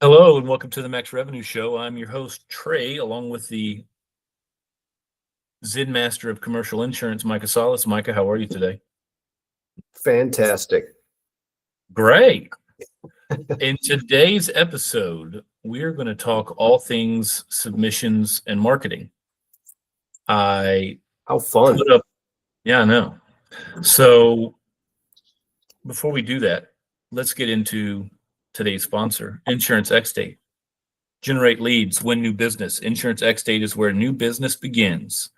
Hello and welcome to the Max Revenue Show. I'm your host, Trey, along with the Zen Master of Commercial Insurance, Micah Solis. Micah, how are you today? Fantastic. Great. In today's episode, we're going to talk all things submissions and marketing. How fun. Yeah, I know. So before we do that, let's get into today's sponsor, Insurance Xdate. Generate leads, win new business. Insurance Xdate is where new business begins.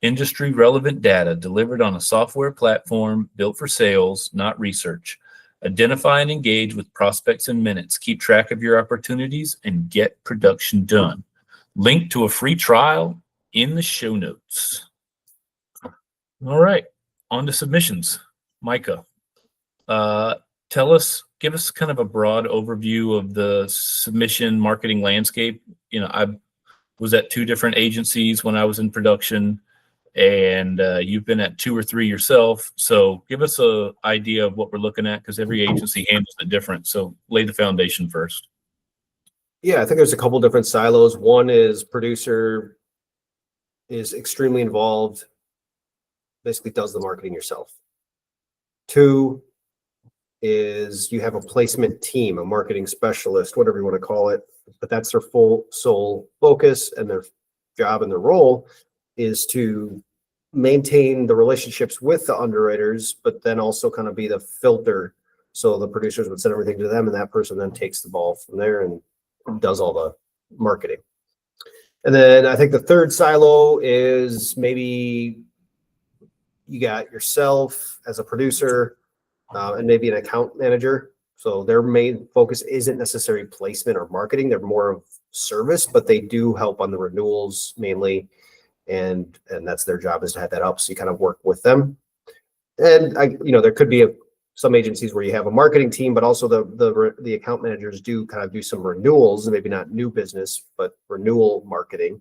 Industry relevant data delivered on a software platform built for sales, not research. Identify and engage with prospects in minutes. Keep track of your opportunities and get production done. Link to a free trial in the show notes. All right, on to submissions. Micah, give us kind of a broad overview of the submission marketing landscape. I was at two different agencies when I was in production, and you've been at two or three yourself. So give us an idea of what we're looking at, because every agency handles it different. So lay the foundation first. Yeah, I think there's a couple different silos. One is producer is extremely involved, basically does the marketing yourself. Two is you have a placement team, a marketing specialist, whatever you want to call it, but that's their full sole focus, and their job and their role is to maintain the relationships with the underwriters, but then also kind of be the filter. So the producers would send everything to them, and that person then takes the ball from there and does all the marketing. And then I think the third silo is maybe you got yourself as a producer, and maybe an account manager. So their main focus isn't necessarily placement or marketing. They're more of service, but they do help on the renewals mainly. And that's their job, is to have that up. So you kind of work with them. And there could be some agencies where you have a marketing team, but also the account managers do kind of do some renewals, maybe not new business, but renewal marketing.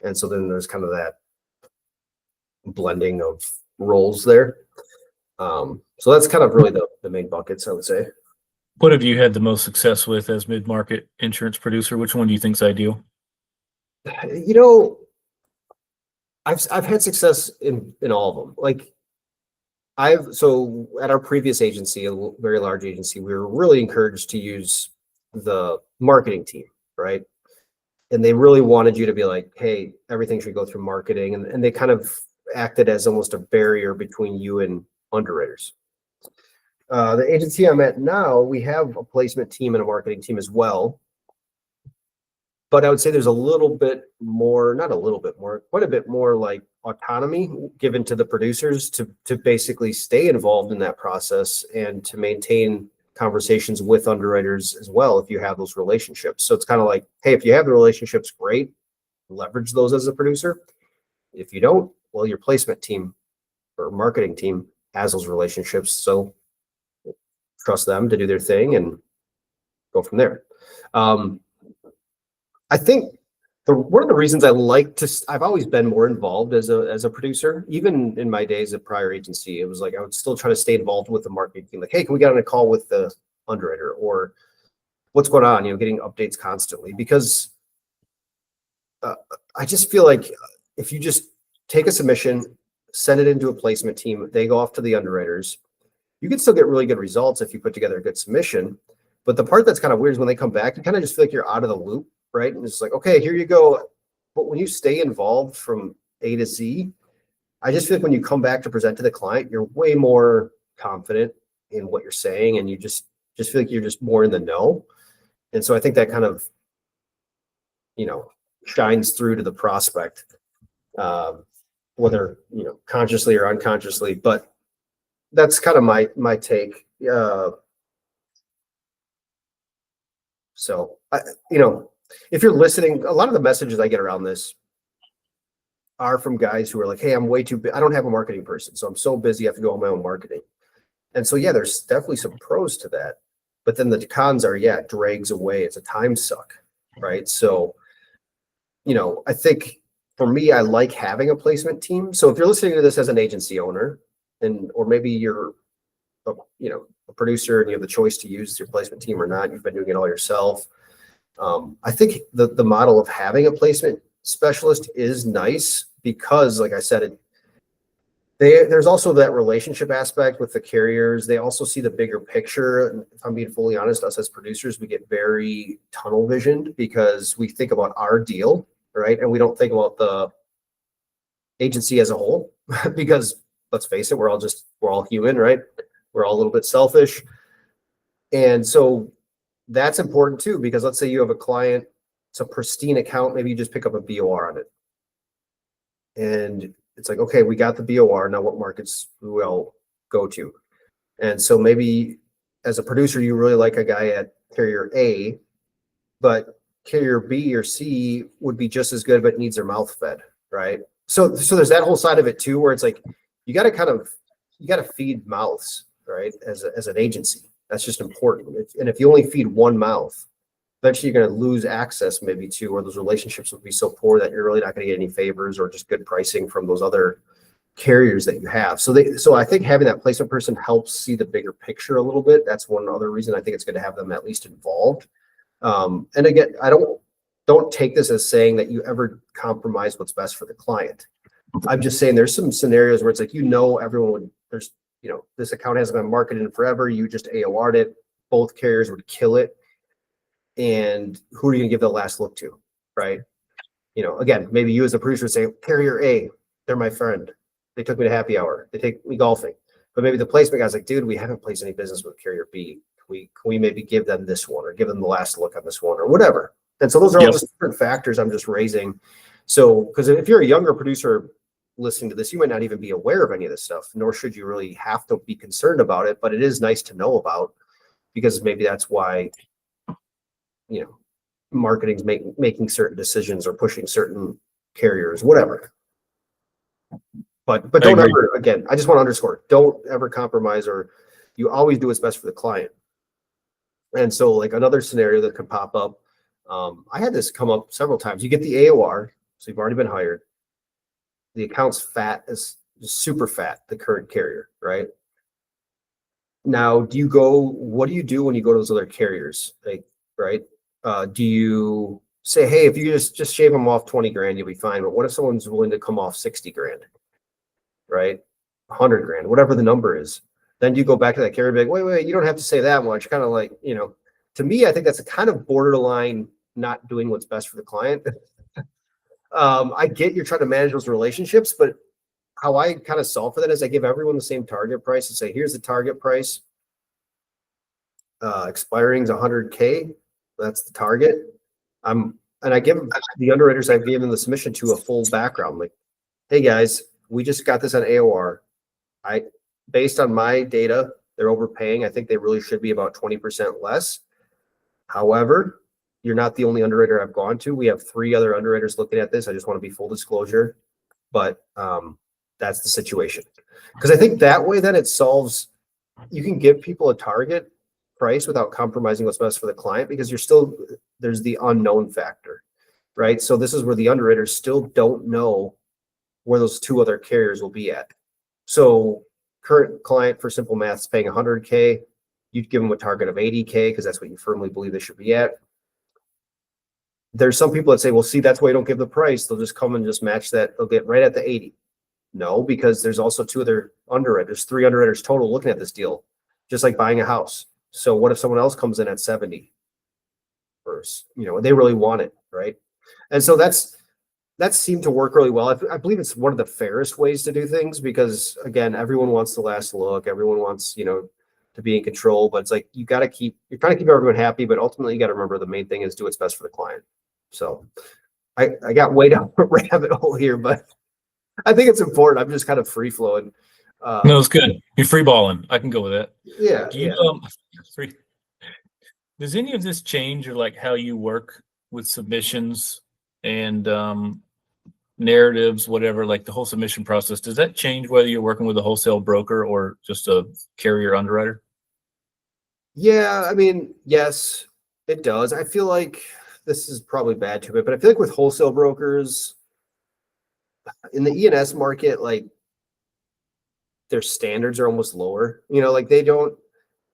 And so then there's kind of that blending of roles there. So that's kind of really the main buckets, I would say. What have you had the most success with as mid-market insurance producer? Which one do you think is ideal? I've had success in all of them. So at our previous agency, a very large agency, we were really encouraged to use the marketing team, right? And they really wanted you to be like, hey, everything should go through marketing. And they kind of acted as almost a barrier between you and underwriters. The agency I'm at now, we have a placement team and a marketing team as well. But I would say there's a little bit more, not a little bit more, quite a bit more like autonomy given to the producers to basically stay involved in that process and to maintain conversations with underwriters as well if you have those relationships. So it's kind of like, hey, if you have the relationships, great, leverage those as a producer. If you don't, well, your placement team or marketing team has those relationships. So trust them to do their thing and go from there. I think one of the reasons I've always been more involved as a producer, even in my days at prior agency, it was like I would still try to stay involved with the marketing team. Like, hey, can we get on a call with the underwriter, or what's going on? Getting updates constantly, because I just feel like if you just take a submission, send it into a placement team, they go off to the underwriters, you can still get really good results if you put together a good submission. But the part that's kind of weird is when they come back, you kind of just feel like you're out of the loop, right? And it's like, okay, here you go. But when you stay involved from A to Z, I just feel like when you come back to present to the client, you're way more confident in what you're saying, and you just feel like you're just more in the know. And so I think that kind of, shines through to the prospect, whether, consciously or unconsciously. But that's kind of my take. So, if you're listening, a lot of the messages I get around this are from guys who are like, hey, I'm way too I don't have a marketing person, so I'm so busy, I have to go on my own marketing. And so, yeah, there's definitely some pros to that. But then the cons are, it drags away. It's a time suck, right? So, I think for me, I like having a placement team. So if you're listening to this as an agency owner, or maybe you're a producer and you have the choice to use your placement team or not, you've been doing it all yourself, I think the model of having a placement specialist is nice because, like I said, there's also that relationship aspect with the carriers. They also see the bigger picture. And if I'm being fully honest, us as producers, we get very tunnel visioned because we think about our deal, right? And we don't think about the agency as a whole because let's face it, we're all human, right? We're all a little bit selfish. And so that's important too, because let's say you have a client, it's a pristine account, maybe you just pick up a BOR on it. And it's like, okay, we got the BOR, now what markets we'll go to. And so maybe as a producer, you really like a guy at carrier A, but carrier B or C would be just as good, but needs their mouth fed, right? So there's that whole side of it too, where it's like, you got to feed mouths, right? As an agency, that's just important. And if you only feed one mouth, eventually you're going to lose access maybe to, or those relationships will be so poor that you're really not going to get any favors or just good pricing from those other carriers that you have. So I think having that placement person helps see the bigger picture a little bit. That's one other reason I think it's good to have them at least involved. And again, I don't take this as saying that you ever compromise what's best for the client. I'm just saying there's some scenarios where it's like, everyone would, this account hasn't been marketed in forever. You just AOR'd it. Both carriers would kill it. And who are you gonna give the last look to, right? Again, maybe you as a producer say, carrier A, they're my friend. They took me to happy hour. They take me golfing. But maybe the placement guy's like, dude, we haven't placed any business with carrier B. Can we maybe give them this one or give them the last look on this one or whatever? And so those are all just different factors I'm just raising. So, because if you're a younger producer listening to this, you might not even be aware of any of this stuff, nor should you really have to be concerned about it. But it is nice to know about, because maybe that's why marketing's making certain decisions or pushing certain carriers, whatever. But don't ever, again, I just want to underscore, don't ever compromise, or you always do what's best for the client. And so like another scenario that could pop up, I had this come up several times. You get the AOR, so you've already been hired. The account's fat, is super fat, the current carrier, right? Now, what do you do when you go to those other carriers? Right? Do you say, hey, if you just shave them off 20 grand, you'll be fine. But what if someone's willing to come off 60 grand, right? 100 grand, whatever the number is. Then you go back to that carrier and be like, wait, you don't have to say that much. Kind of like, to me, I think that's a kind of borderline not doing what's best for the client. I get you're trying to manage those relationships, but how I kind of solve for that is I give everyone the same target price and say, here's the target price. Expiring is 100K. That's the target. And I give the underwriters I've given the submission to a full background. Like, hey guys, we just got this on AOR. Based on my data, they're overpaying. I think they really should be about 20% less. However, you're not the only underwriter I've gone to. We have 3 other underwriters looking at this. I just want to be full disclosure, but that's the situation. Because I think that way then it solves, you can give people a target price without compromising what's best for the client, because there's the unknown factor, right? So this is where the underwriters still don't know where those 2 other carriers will be at. So current client, for simple math, is paying 100K. You'd give them a target of 80K because that's what you firmly believe they should be at. There's some people that say, well, see, that's why you don't give the price. They'll just come and just match that. They'll get right at the 80. No, because there's also 2 other underwriters, 3 underwriters total looking at this deal, just like buying a house. So what if someone else comes in at 70? Or, they really want it, right? And so that seemed to work really well. I believe it's one of the fairest ways to do things, because again, everyone wants the last look. Everyone wants, to be in control, but it's like, you're trying to keep everyone happy, but ultimately you got to remember the main thing is do what's best for the client. So I got way down a rabbit hole here, but I think it's important. I'm just kind of free flowing. No, it's good. You're free balling. I can go with that. Yeah. Does any of this change, or like how you work with submissions and narratives, whatever, like the whole submission process? Does that change whether you're working with a wholesale broker or just a carrier underwriter? Yeah, I mean, yes, it does. I feel like this is probably bad to it, but I feel like with wholesale brokers in the E&S market, like their standards are almost lower. Like they don't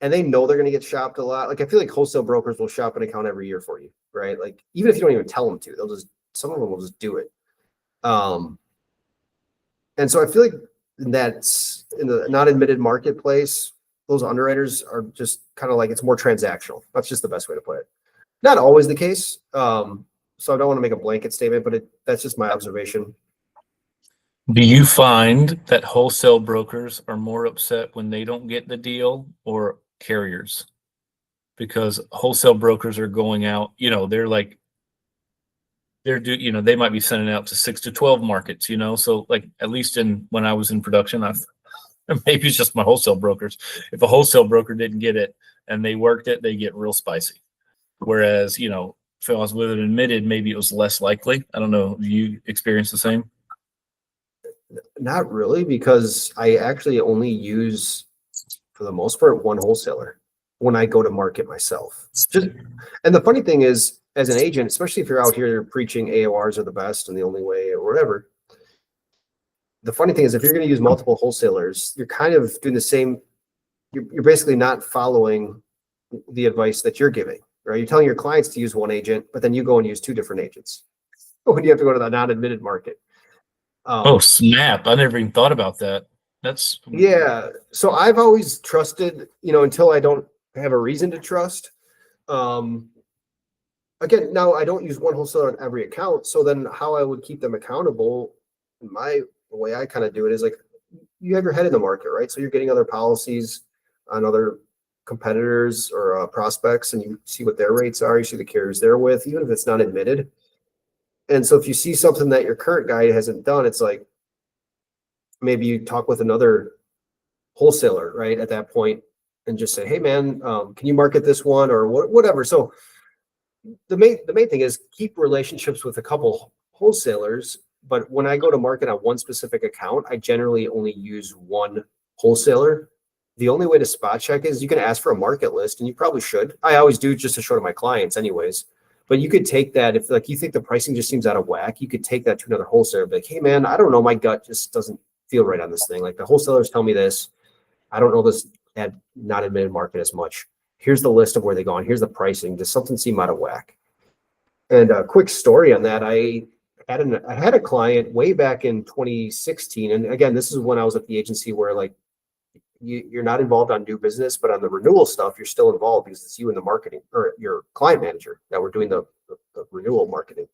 and they know they're going to get shopped a lot. Like I feel like wholesale brokers will shop an account every year for you, right? Like even if you don't even tell them to, some of them will just do it. And so I feel like that's in the non-admitted marketplace, those underwriters are just kind of like, it's more transactional. That's just the best way to put it. Not always the case. So I don't want to make a blanket statement, but that's just my observation. Do you find that wholesale brokers are more upset when they don't get the deal or carriers? Because wholesale brokers are going out, they're like, they might be sending out to 6 to 12 markets, so like at least when I was in production, maybe it's just my wholesale brokers. If a wholesale broker didn't get it and they worked it, they get real spicy. Whereas, if I was with an admitted, maybe it was less likely. I don't know. Do you experience the same? Not really, because I actually only use, for the most part, one wholesaler when I go to market myself. And the funny thing is, as an agent, especially if you're out here preaching AORs are the best and the only way or whatever, the funny thing is if you're going to use multiple wholesalers, you're kind of doing the same. You're basically not following the advice that you're giving, right? You're telling your clients to use one agent, but then you go and use two different agents when you have to go to the non-admitted market. Oh, snap. I never even thought about that. Yeah. So I've always trusted, until I don't have a reason to trust. Again, now I don't use one wholesaler on every account. So then how I would keep them accountable, the way I kind of do it is like, you have your head in the market, right? So you're getting other policies on other competitors or prospects, and you see what their rates are. You see the carriers they're with, even if it's not admitted. And so if you see something that your current guy hasn't done, it's like, maybe you talk with another wholesaler, right, at that point, and just say, hey man, can you market this one or whatever. So the main thing is keep relationships with a couple wholesalers. But when I go to market on one specific account, I generally only use one wholesaler. The only way to spot check is you can ask for a market list, and you probably should. I always do, just to show to my clients anyways. But you could take that, if like you think the pricing just seems out of whack, you could take that to another wholesaler. Be like, hey man, I don't know, my gut just doesn't feel right on this thing. Like the wholesalers tell me this. I don't know this at not admitted market as much. Here's the list of where they go on. Here's the pricing. Does something seem out of whack? And a quick story on that. I had a client way back in 2016. And again, this is when I was at the agency where like you're not involved on new business, but on the renewal stuff, you're still involved because it's you and the marketing or your client manager that were doing the renewal marketing.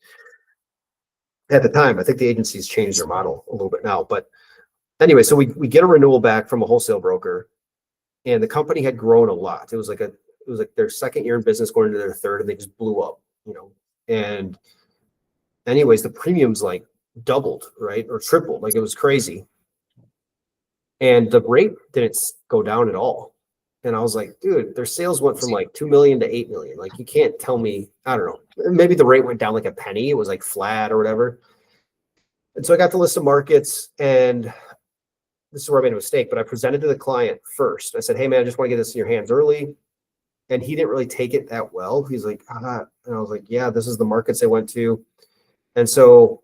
At the time, I think the agency's changed their model a little bit now. But anyway, so we get a renewal back from a wholesale broker, and the company had grown a lot. It was like their second year in business going into their third, and they just blew up, And anyways, the premiums like doubled, right? Or tripled. Like it was crazy. And the rate didn't go down at all. And I was like, dude, their sales went from like 2 million to 8 million. Like you can't tell me, I don't know, maybe the rate went down like a penny. It was like flat or whatever. And so I got the list of markets, and this is where I made a mistake, but I presented to the client first. I said, hey man, I just want to get this in your hands early. And he didn't really take it that well. He's like, and I was like, yeah, this is the markets I went to. And so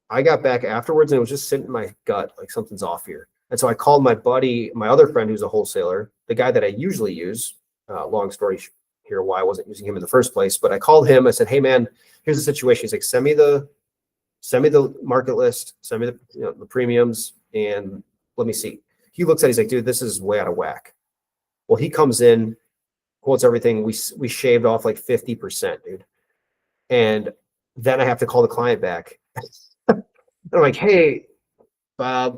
I got back afterwards, and it was just sitting in my gut, like something's off here. And so I called my buddy, my other friend who's a wholesaler, the guy that I usually use. Long story here, why I wasn't using him in the first place. But I called him. I said, hey man, here's the situation. He's like, send me the market list, send me the premiums, and let me see. He looks at it, he's like, dude, this is way out of whack. Well, he comes in, quotes everything. We shaved off like 50%, dude. And then I have to call the client back. And I'm like, hey, Bob,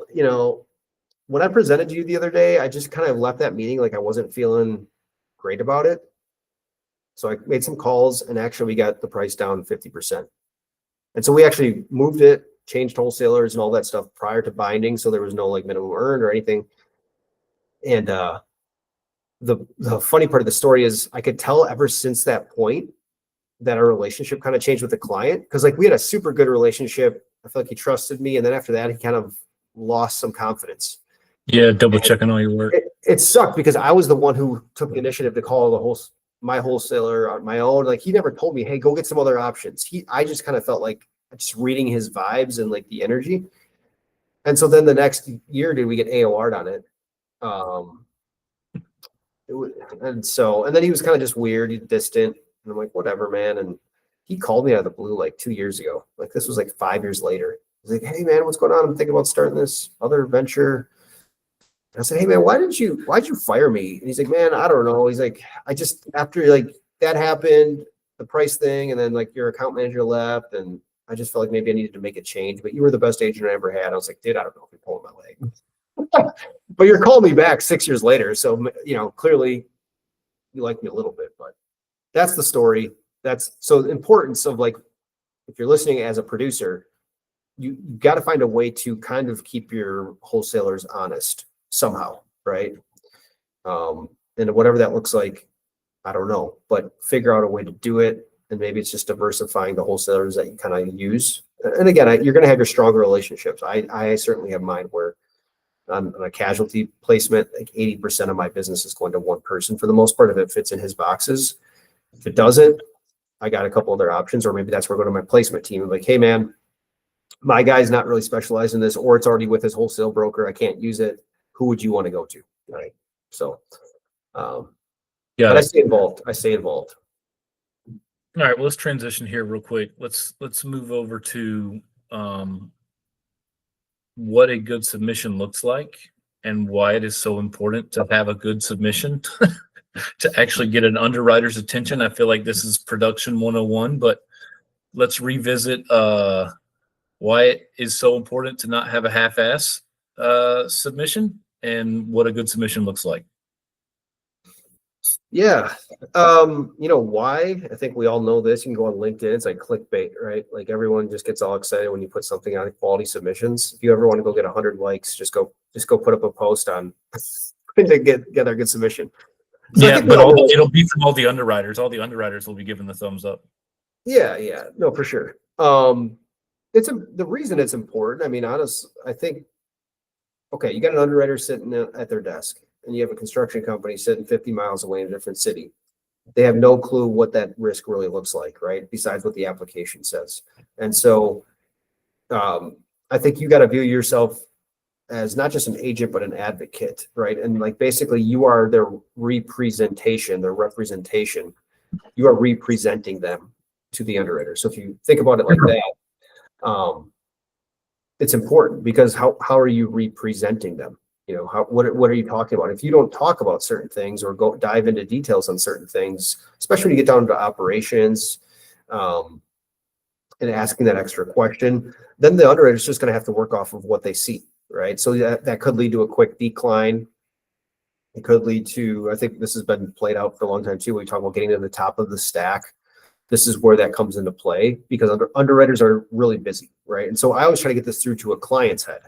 when I presented to you the other day, I just kind of left that meeting like I wasn't feeling great about it. So I made some calls, and actually we got the price down 50%. And so we actually moved it, changed wholesalers and all that stuff prior to binding. So there was no like minimum earned or anything. And the funny part of the story is I could tell ever since that point that our relationship kind of changed with the client. Cause like we had a super good relationship. I feel like he trusted me. And then after that, he kind of lost some confidence. Yeah. Double checking all your work. It sucked because I was the one who took the initiative to call my wholesaler on my own. Like he never told me, hey, go get some other options. I just kind of felt like just reading his vibes and like the energy. And so then the next year, did we get AOR'd on it? And then he was kind of just weird, he's distant. And I'm like, whatever, man. And he called me out of the blue like 2 years ago. Like this was like 5 years later. He's like, hey man, what's going on? I'm thinking about starting this other venture. And I said, hey man, why'd you fire me? And he's like, man, I don't know. He's like, I just, after like that happened, the price thing, and then like your account manager left, and I just felt like maybe I needed to make a change, but you were the best agent I ever had. I was like, dude, I don't know if you're pulling my leg. But you're calling me back 6 years later. So, clearly you like me a little bit, but that's the story. That's so the importance of like, if you're listening as a producer, you got to find a way to kind of keep your wholesalers honest somehow, right? And whatever that looks like, I don't know, but figure out a way to do it. And maybe it's just diversifying the wholesalers that you kind of use. And again, you're going to have your stronger relationships. I certainly have mine where on a casualty placement, like 80% of my business is going to one person for the most part, if it fits in his boxes. If it doesn't, I got a couple other options, or maybe that's where I go to my placement team. I'm like, hey man, my guy's not really specialized in this, or it's already with his wholesale broker. I can't use it. Who would you want to go to? Right. So, but I stay involved. All right, well, let's transition here real quick. Let's move over to what a good submission looks like and why it is so important to have a good submission to actually get an underwriter's attention. I feel like this is production 101, but let's revisit why it is so important to not have a half-ass submission and what a good submission looks like. Yeah. Why? I think we all know this. You can go on LinkedIn. It's like clickbait, right? Like everyone just gets all excited when you put something on quality submissions. If you ever want to go get 100 likes, just go put up a post on to get a good submission. So yeah, but it'll be from all the underwriters. All the underwriters will be giving the thumbs up. Yeah. No, for sure. The reason it's important. I mean, I think, okay, you got an underwriter sitting at their desk, and you have a construction company sitting 50 miles away in a different city. They have no clue what that risk really looks like, right? Besides what the application says. And so I think you got to view yourself as not just an agent, but an advocate, right? And like basically you are their representation. You are representing them to the underwriter. So if you think about it like that, it's important because how are you representing them? What are you talking about? If you don't talk about certain things or go dive into details on certain things, especially when you get down to operations, and asking that extra question, then the underwriter is just going to have to work off of what they see, right? So that could lead to a quick decline. It could lead to, I think this has been played out for a long time too. We talk about getting to the top of the stack. This is where that comes into play because underwriters are really busy, right? And so I always try to get this through to a client's head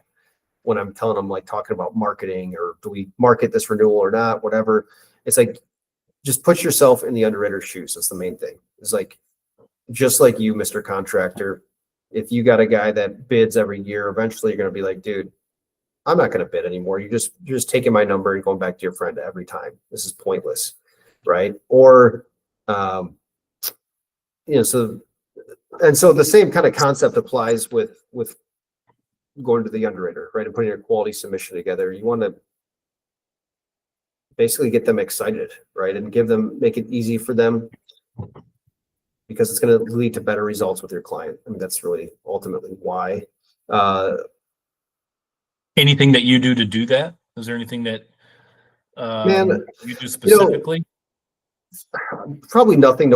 when I'm telling them, like, talking about marketing or do we market this renewal or not, whatever. It's like, just put yourself in the underwriter's shoes. That's the main thing. It's like, just like you, Mr. Contractor, if you got a guy that bids every year, eventually you're going to be like, dude, I'm not going to bid anymore. You're just taking my number and going back to your friend every time. This is pointless, right? Or, so the same kind of concept applies with going to the underwriter, right? And putting a quality submission together. You want to basically get them excited, right? And make it easy for them because it's going to lead to better results with your client. I mean, that's really ultimately why. Anything that you do to do that? Is there anything that you do specifically? Probably nothing.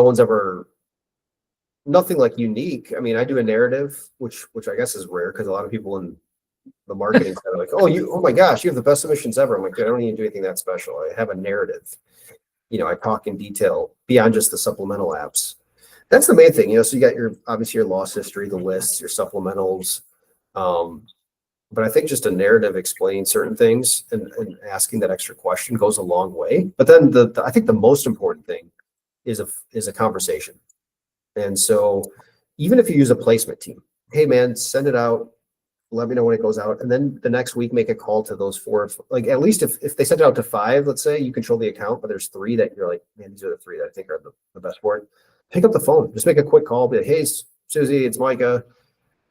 Nothing like unique. I mean, I do a narrative, which I guess is rare because a lot of people in the marketing side are like, oh my gosh, you have the best submissions ever. I'm like, I don't even do anything that special. I have a narrative. I talk in detail beyond just the supplemental apps. That's the main thing. So you got obviously your loss history, the lists, your supplementals. But I think just a narrative explaining certain things and asking that extra question goes a long way. But then I think the most important thing is a conversation. And so even if you use a placement team, hey man, send it out, let me know when it goes out. And then the next week, make a call to those 4, like at least if they send it out to 5, let's say you control the account, but there's 3 that you're like, man, these are the 3 that I think are the best for it. Pick up the phone, just make a quick call, be like, hey, Susie, it's Micah.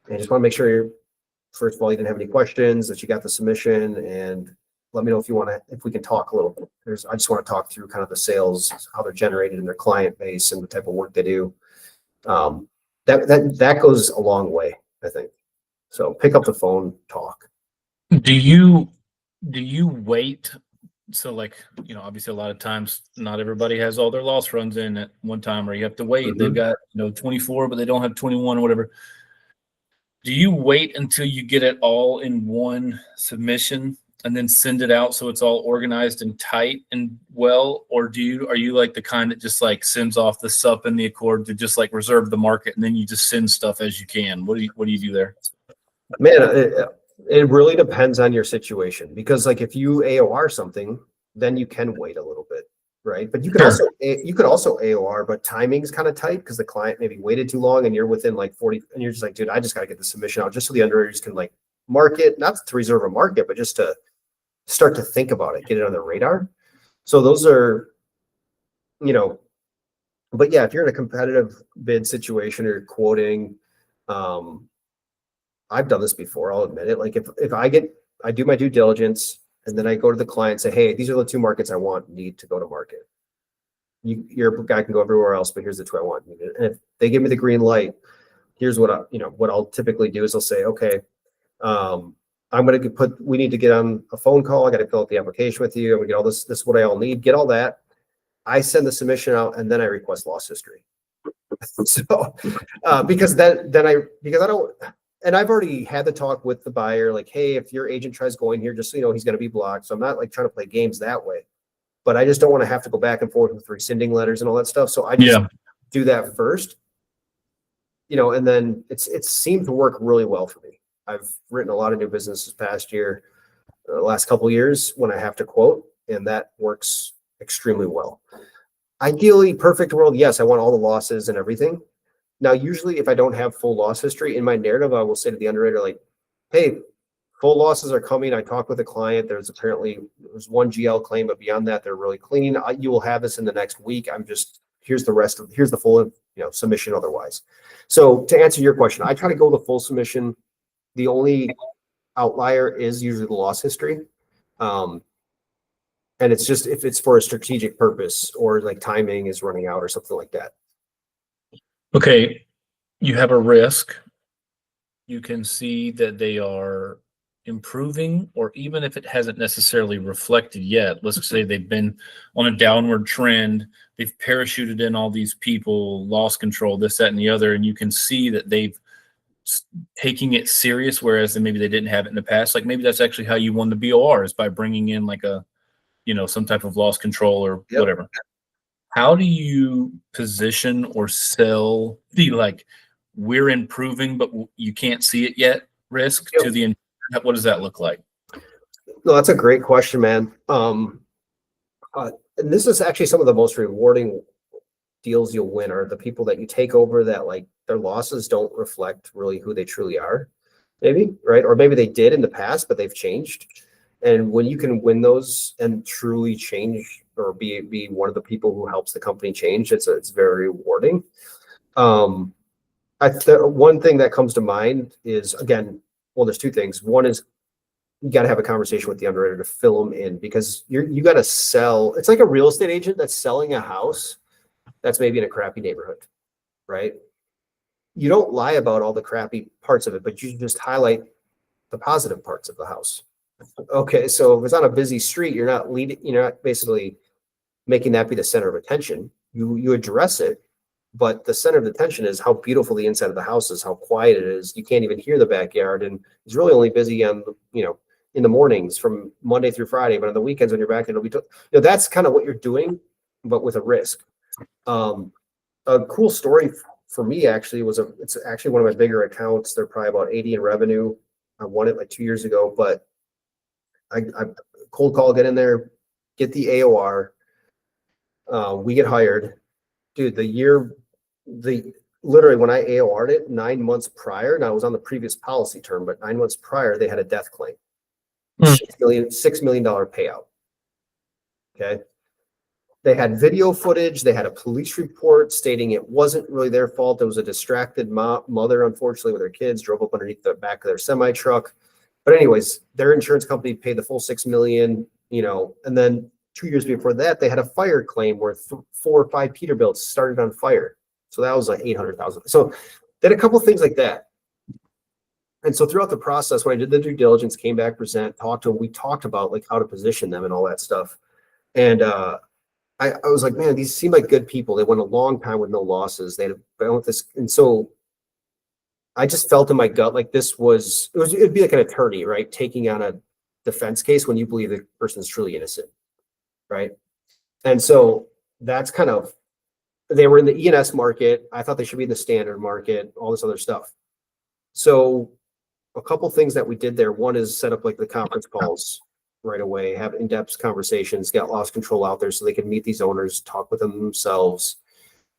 I just want to make sure first of all, you didn't have any questions, that you got the submission, and let me know if we can talk a little bit. I just want to talk through kind of the sales, how they're generated in their client base and the type of work they do. That goes a long way, I think. So pick up the phone, talk. Do you wait? So like, obviously a lot of times not everybody has all their loss runs in at one time, or you have to wait. Mm-hmm. They've got, 24, but they don't have 21 or whatever. Do you wait until you get it all in one submission and then send it out so it's all organized and tight and well? Or are you like the kind that just like sends off the sup and the accord to just like reserve the market, and then you just send stuff as you can? What do you do there? Man, it really depends on your situation, because like if you AOR something, then you can wait a little bit, right? But you could also AOR, but timing's kind of tight because the client maybe waited too long and you're within like 40, and you're just like, dude, I just got to get the submission out just so the underwriters can like market, not to reserve a market, but just to start to think about it, get it on the radar. So those are, but yeah, if you're in a competitive bid situation or quoting, I've done this before, I'll admit it. Like if I do my due diligence and then I go to the client and say, hey, these are the two markets I need to go to market. Your guy can go everywhere else, but here's the two I want. And if they give me the green light, here's what what I'll typically do is I'll say, okay, we need to get on a phone call. I got to fill out the application with you. I'm gonna get all this is what I all need. Get all that. I send the submission out and then I request loss history. So, because I don't, and I've already had the talk with the buyer, like, hey, if your agent tries going here, just so you know, he's going to be blocked. So I'm not like trying to play games that way, but I just don't want to have to go back and forth with rescinding letters and all that stuff. So I just do that first, and then it seemed to work really well for me. I've written a lot of new business this past year, last couple of years when I have to quote, and that works extremely well. Ideally, perfect world, yes, I want all the losses and everything. Now, usually if I don't have full loss history in my narrative, I will say to the underwriter, like, hey, full losses are coming. I talked with a client. There's one GL claim, but beyond that, they're really clean. You will have this in the next week. Here's the full, submission otherwise. So to answer your question, I try to go the full submission. The only outlier is usually the loss history. And it's just if it's for a strategic purpose or like timing is running out or something like that. Okay, you have a risk. You can see that they are improving, or even if it hasn't necessarily reflected yet, let's say they've been on a downward trend, they've parachuted in all these people, lost control, this, that, and the other, and you can see that they've taking it serious, whereas maybe they didn't have it in the past. Like maybe that's actually how you won the BOR, is by bringing in like some type of loss control or whatever. How do you position or sell the like we're improving but you can't see it yet risk to the what does that look like? No, that's a great question, man. And this is actually some of the most rewarding deals you'll win are the people that you take over that like their losses don't reflect really who they truly are, maybe, right? Or maybe they did in the past, but they've changed. And when you can win those and truly change or be one of the people who helps the company change, it's very rewarding. One thing that comes to mind is, again, well, there's two things. One is you got to have a conversation with the underwriter to fill them in, because you got to sell. It's like a real estate agent that's selling a house that's maybe in a crappy neighborhood, right? You don't lie about all the crappy parts of it, but you just highlight the positive parts of the house. Okay, so if it's on a busy street, you're not basically making that be the center of attention. You address it, but the center of attention is how beautiful the inside of the house is, how quiet it is. You can't even hear the backyard, and it's really only busy on in the mornings from Monday through Friday, but on the weekends when you're back, it'll be that's kind of what you're doing, but with a risk. A cool story for me actually it's actually one of my bigger accounts. They're probably about 80 in revenue. I won it like 2 years ago, but I cold call, get in there, get the AOR. We get hired, dude. Literally when I AOR'd it 9 months prior, now it was on the previous policy term, but 9 months prior they had a death claim, $6 million payout. Okay. They had video footage. They had a police report stating it wasn't really their fault. There was a distracted mother, unfortunately, with her kids, drove up underneath the back of their semi truck. But anyways, their insurance company paid the full $6 million, and then 2 years before that, they had a fire claim where 4 or 5 Peterbilts started on fire. So that was like 800,000. So they had a couple of things like that. And so throughout the process, when I did the due diligence, came back, talked to them, we talked about like how to position them and all that stuff. And I was like, man, these seem like good people. They went a long time with no losses. They had been with this. And so I just felt in my gut like it'd be like an attorney, right? Taking on a defense case when you believe the person is truly innocent, right? And so that's kind of, they were in the E&S market. I thought they should be in the standard market, all this other stuff. So a couple things that we did there. One is set up like the conference calls right away, have in-depth conversations, get loss control out there so they can meet these owners, talk with them themselves.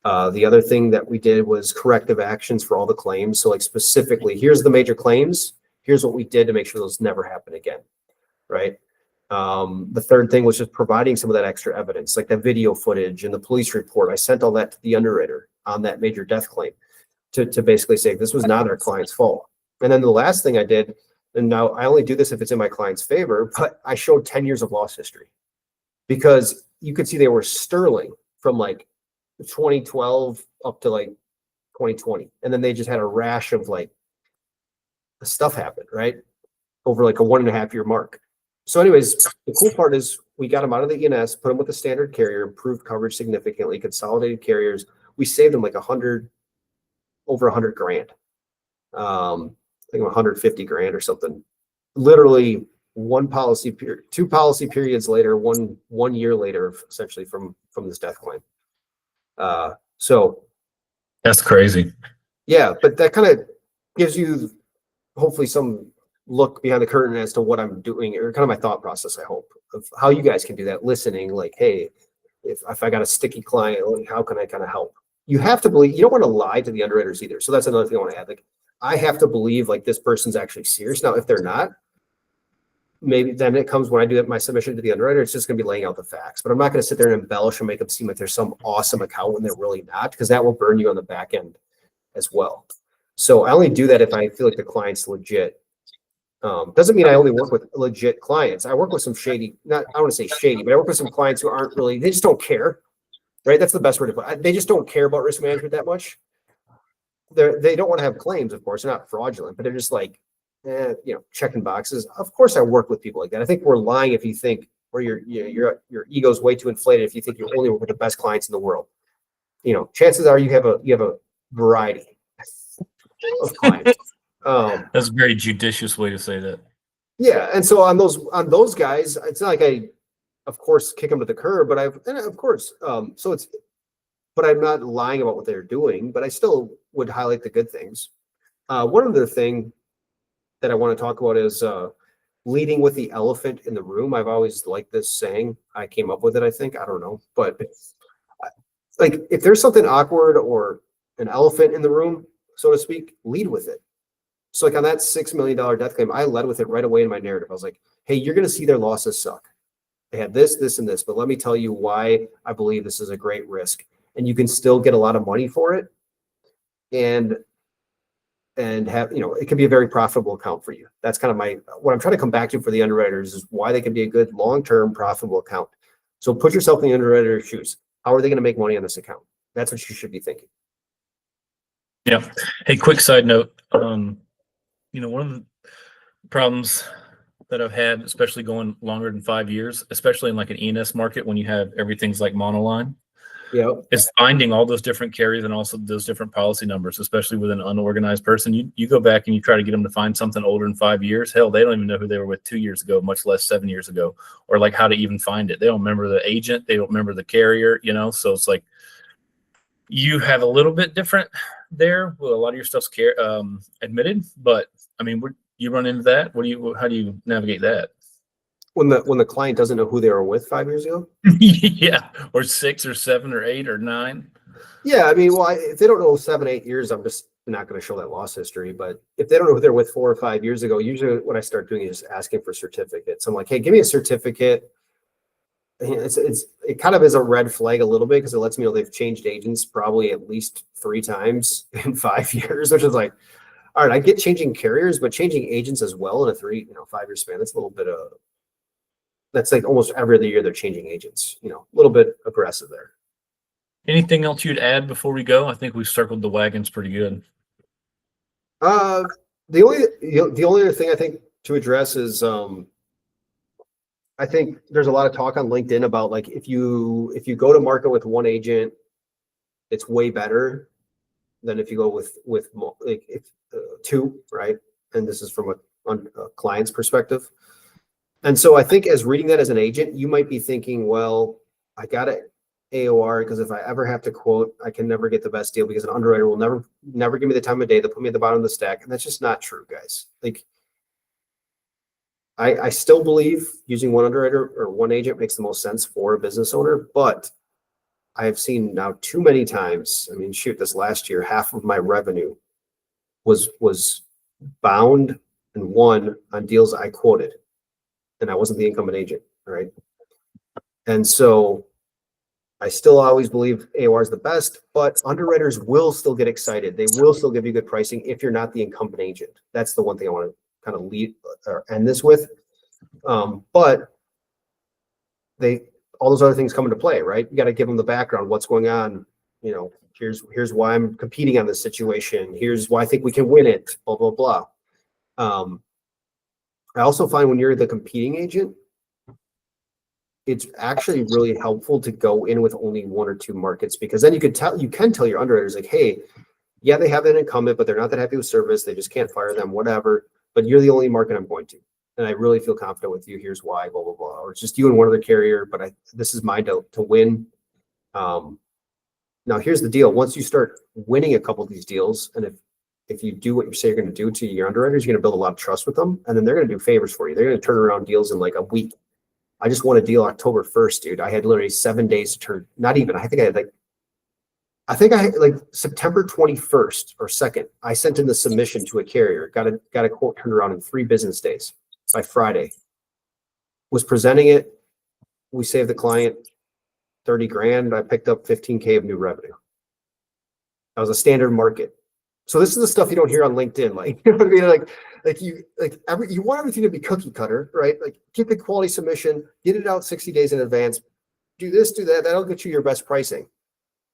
The other thing that we did was corrective actions for all the claims. So like specifically, here's the major claims. Here's what we did to make sure those never happen again, right? The third thing was just providing some of that extra evidence, like the video footage and the police report. I sent all that to the underwriter on that major death claim to basically say this was not our client's fault. And then the last thing I did, and now I only do this if it's in my client's favor, but I showed 10 years of loss history because you could see they were sterling from like 2012 up to like 2020. And then they just had a rash of like stuff happened, right? Over like a 1.5 year mark. So anyways, the cool part is we got them out of the E&S, put them with the standard carrier, improved coverage significantly, consolidated carriers. We saved them like over 100 grand. I think 150 grand or something. Literally one policy period, 2 policy periods later, one year later, essentially from this death claim. So That's crazy. yeah, but that kind of gives you hopefully some look behind the curtain as to what I'm doing, or kind of my thought process, I hope, of how you guys can do that, listening, like, hey, if I got a sticky client, like, how can I kind of help? You have to believe, you don't want to lie to the underwriters either. So that's another thing I want to add. Like, I have to believe like this person's actually serious. Now, if they're not, maybe then it comes when I do my submission to the underwriter, it's just going to be laying out the facts, but I'm not going to sit there and embellish and make them seem like they're some awesome account when they're really not, because that will burn you on the back end as well. So I only do that if I feel like the client's legit. Doesn't mean I only work with legit clients. I work with some shady, I don't want to say shady, but I work with some clients who aren't really, they just don't care, right? That's the best word to put it. They just don't care about risk management that much. They don't want to have claims, of course. They're not fraudulent, but they're just like, checking boxes. Of course, I work with people like that. I think we're lying if you think, or your ego's way too inflated if you think you only work with the best clients in the world. Chances are you have a variety of clients. That's a very judicious way to say that. Yeah, and so on those guys, it's not like I, of course, kick them to the curb, but but I'm not lying about what they're doing, but I still would highlight the good things. One other thing that I want to talk about is leading with the elephant in the room. I've always liked this saying. I came up with it, I think. I don't know. But like if there's something awkward or an elephant in the room, so to speak, lead with it. So like on that $6 million death claim, I led with it right away in my narrative. I was like, hey, you're going to see their losses suck. They had this, this, and this, but let me tell you why I believe this is a great risk. And you can still get a lot of money for it. And have, it can be a very profitable account for you. That's kind of what I'm trying to come back to for the underwriters is why they can be a good long-term profitable account. So put yourself in the underwriter's shoes. How are they going to make money on this account? That's what you should be thinking. Yeah. Hey, quick side note. One of the problems that I've had, especially going longer than 5 years, especially in like an E&S market, when you have everything's like monoline, is finding all those different carriers and also those different policy numbers, especially with an unorganized person. You go back and you try to get them to find something older than 5 years. Hell, they don't even know who they were with 2 years ago, much less 7 years ago, or like how to even find it. They don't remember the agent. They don't remember the carrier, so it's like you have a little bit different there. Well, a lot of your stuff's admitted, but I mean, you run into that. How do you navigate that? When the client doesn't know who they were with 5 years ago? Yeah, or 6 or 7 or 8 or 9. Yeah, I mean, well, if they don't know 7, 8 years, I'm just not going to show that loss history. But if they don't know who they're with 4 or 5 years ago, usually what I start doing is asking for certificates. I'm like, hey, give me a certificate. It kind of is a red flag a little bit because it lets me know they've changed agents probably at least 3 times in 5 years, which is like, all right, I get changing carriers, but changing agents as well in a 5-year span, that's a little bit of, that's like almost every other year they're changing agents, a little bit aggressive there. Anything else you'd add before we go? I think we've circled the wagons pretty good. The only other thing I think to address is, I think there's a lot of talk on LinkedIn about like, if you go to market with one agent, it's way better than if you go with two, right? And this is from a client's perspective. And so I think as reading that as an agent, you might be thinking, well, I got it AOR because if I ever have to quote, I can never get the best deal because an underwriter will never give me the time of day. They'll put me at the bottom of the stack. And that's just not true, guys. Like, I still believe using one underwriter or one agent makes the most sense for a business owner, but I have seen now too many times. I mean, shoot, this last year, half of my revenue was bound and won on deals I quoted, and I wasn't the incumbent agent, right? And so I still always believe AOR is the best, but underwriters will still get excited. They will still give you good pricing if you're not the incumbent agent. That's the one thing I want to kind of lead or end this with. But all those other things come into play, right? You got to give them the background, what's going on. Here's why I'm competing on this situation. Here's why I think we can win it, blah, blah, blah. I also find when you're the competing agent, it's actually really helpful to go in with only one or two markets, because then you can tell your underwriters like, hey, yeah, they have an incumbent, but they're not that happy with service. They just can't fire them, whatever. But you're the only market I'm going to. And I really feel confident with you. Here's why, blah, blah, blah. Or it's just you and one other carrier, but this is mine to win. Now, here's the deal. Once you start winning a couple of these deals, and if you do what you say you're going to do to your underwriters, you're going to build a lot of trust with them. And then they're going to do favors for you. They're going to turn around deals in like a week. I just won a deal October 1st, dude. I had literally 7 days to turn, not even, I think I had like September 21st or 2nd, I sent in the submission to a carrier, got a quote turned around in 3 business days by Friday, was presenting it. We saved the client 30 grand. I picked up 15K of new revenue. That was a standard market. So this is the stuff you don't hear on LinkedIn. Like, you know what I mean? You want everything to be cookie cutter, right? Like, get the quality submission, get it out 60 days in advance, do this, do that. That'll get you your best pricing.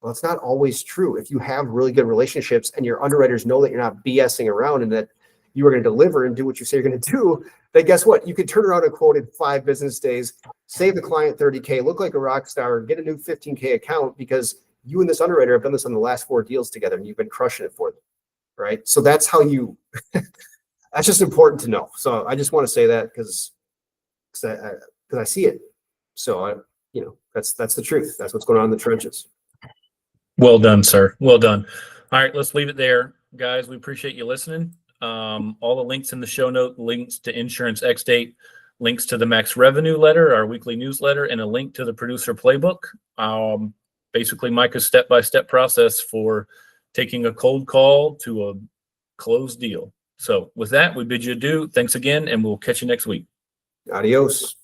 Well, it's not always true. If you have really good relationships and your underwriters know that you're not BSing around and that you are going to deliver and do what you say you're going to do, then guess what? You can turn around a quote in 5 business days, save the client 30K, look like a rock star, get a new 15K account because you and this underwriter have done this on the last 4 deals together and you've been crushing it for them, right? So that's how that's just important to know. So I just want to say that because I see it. So that's the truth. That's what's going on in the trenches. Well done, sir. Well done. All right, let's leave it there, guys. We appreciate you listening. All the links in the show note, links to Insurance Xdate, links to the Max Revenue Letter, our weekly newsletter, and a link to the Producer Playbook. Basically, Micah's step-by-step process for taking a cold call to a closed deal. So with that, we bid you adieu. Thanks again, and we'll catch you next week. Adios.